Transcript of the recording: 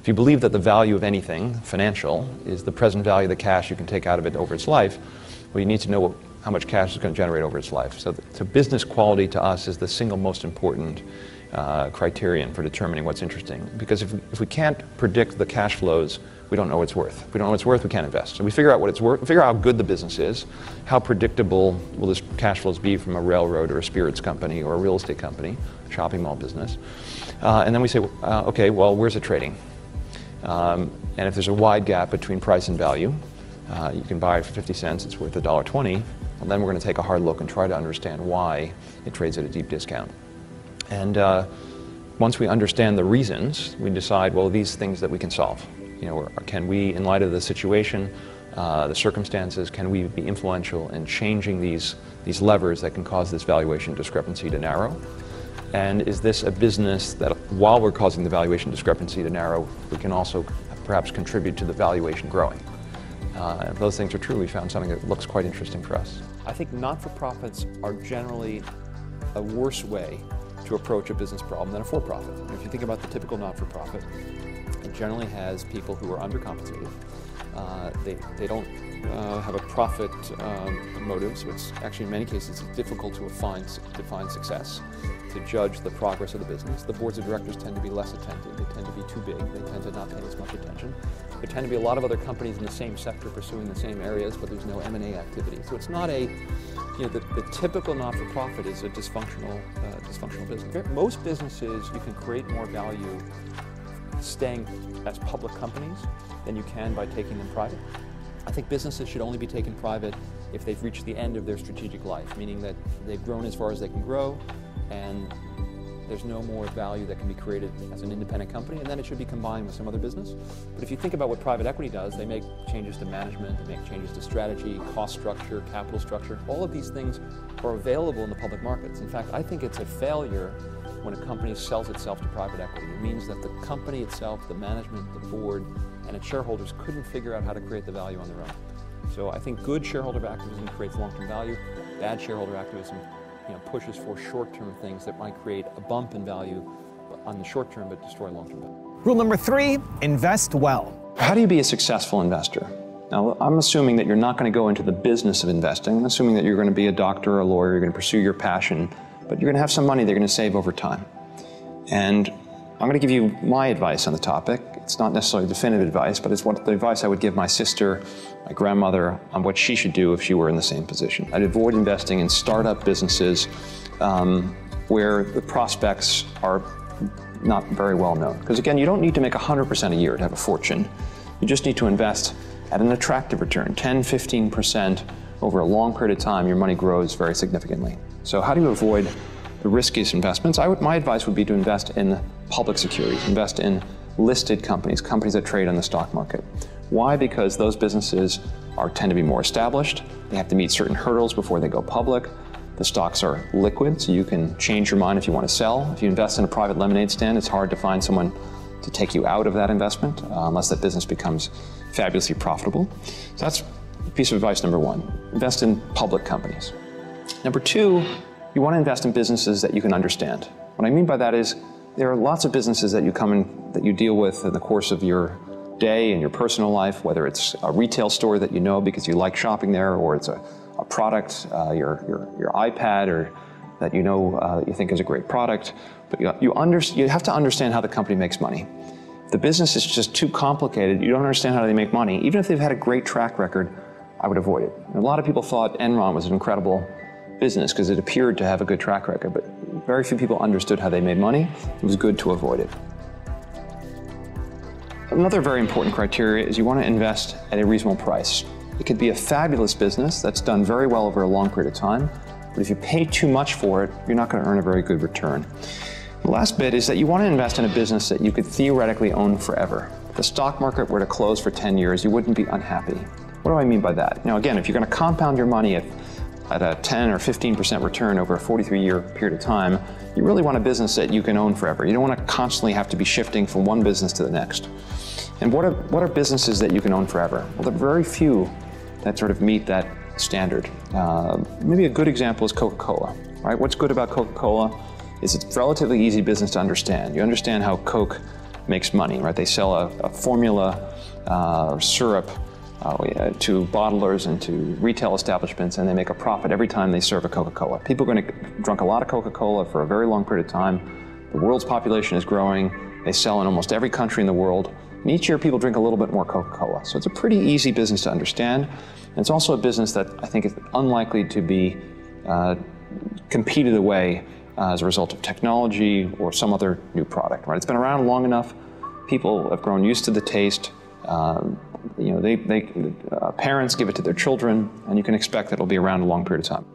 If you believe that the value of anything financial is the present value of the cash you can take out of it over its life, well, you need to know how much cash it's going to generate over its life. So business quality to us is the single most important criterion for determining what's interesting. Because if we can't predict the cash flows, we don't know what it's worth. If we don't know what it's worth, we can't invest. So we figure out what it's worth, figure out how good the business is, how predictable will this cash flows be from a railroad or a spirits company or a real estate company, a shopping mall business. And then we say, okay, well, where's it trading? And if there's a wide gap between price and value, you can buy it for 50 cents, it's worth $1.20, well, then we're going to take a hard look and try to understand why it trades at a deep discount. And once we understand the reasons, we decide, well, these things that we can solve. You know, can we, in light of the situation, the circumstances, can we be influential in changing these levers that can cause this valuation discrepancy to narrow? And is this a business that, while we're causing the valuation discrepancy to narrow, we can also perhaps contribute to the valuation growing? If those things are true, we found something that looks quite interesting for us. I think not-for-profits are generally a worse way to approach a business problem than a for-profit. If you think about the typical not-for-profit, it generally has people who are undercompensated. They don't have a profit motive, so it's actually in many cases it's difficult to define success, to judge the progress of the business. The boards of directors tend to be less attentive. They tend to be too big. They tend to not pay as much attention. There tend to be a lot of other companies in the same sector pursuing the same areas, but there's no M&A activity. So it's not a, the typical not-for-profit is a dysfunctional business. Most businesses, you can create more value staying as public companies than you can by taking them private. I think businesses should only be taken private if they've reached the end of their strategic life, meaning that they've grown as far as they can grow and there's no more value that can be created as an independent company, and then it should be combined with some other business. But if you think about what private equity does, they make changes to management, they make changes to strategy, cost structure, capital structure. All of these things are available in the public markets. In fact, I think it's a failure when a company sells itself to private equity. It means that the company itself, the management, the board, and its shareholders couldn't figure out how to create the value on their own. So I think good shareholder activism creates long-term value. Bad shareholder activism pushes for short-term things that might create a bump in value on the short term but destroy long-term value. Rule number 3, invest well. How do you be a successful investor? Now, I'm assuming that you're not going to go into the business of investing. I'm assuming that you're going to be a doctor or a lawyer, you're going to pursue your passion, but you're going to have some money that you're going to save over time. And I'm going to give you my advice on the topic. It's not necessarily definitive advice, but it's the advice I would give my sister, my grandmother, on what she should do if she were in the same position. I'd avoid investing in startup businesses where the prospects are not very well known. Because again, you don't need to make 100% a year to have a fortune. You just need to invest at an attractive return, 10, 15% over a long period of time, your money grows very significantly. So how do you avoid the riskiest investments? My advice would be to invest in public securities, invest in listed companies, companies that trade on the stock market. Why? Because those businesses tend to be more established. They have to meet certain hurdles before they go public. The stocks are liquid, so you can change your mind if you want to sell. If you invest in a private lemonade stand, it's hard to find someone to take you out of that investment unless that business becomes fabulously profitable. So that's piece of advice number 1. Invest in public companies. Number 2, you want to invest in businesses that you can understand. What I mean by that is there are lots of businesses that you deal with in the course of your day and your personal life, whether it's a retail store that you know because you like shopping there, or it's a product, your iPad, or that you think is a great product. But you have to understand how the company makes money. If the business is just too complicated, you don't understand how they make money, even if they've had a great track record, I would avoid it. And a lot of people thought Enron was an incredible business because it appeared to have a good track record, but very few people understood how they made money. It was good to avoid it. Another very important criteria is you want to invest at a reasonable price. It could be a fabulous business that's done very well over a long period of time, but if you pay too much for it, you're not going to earn a very good return. The last bit is that you want to invest in a business that you could theoretically own forever. If the stock market were to close for 10 years, you wouldn't be unhappy. What do I mean by that? Now again, if you're going to compound your money at a 10 or 15% return over a 43-year period of time, you really want a business that you can own forever. You don't want to constantly have to be shifting from one business to the next. And what are businesses that you can own forever? Well, there are very few that sort of meet that standard. Maybe a good example is Coca-Cola, right? What's good about Coca-Cola is it's a relatively easy business to understand. You understand how Coke makes money, right? They sell a formula or syrup to bottlers and to retail establishments, and they make a profit every time they serve a Coca-Cola. People are going to drink a lot of Coca-Cola for a very long period of time. The world's population is growing. They sell in almost every country in the world. And each year people drink a little bit more Coca-Cola. So it's a pretty easy business to understand. And it's also a business that I think is unlikely to be competed away as a result of technology or some other new product, right? It's been around long enough. People have grown used to the taste. Parents give it to their children, and you can expect that it'll be around a long period of time.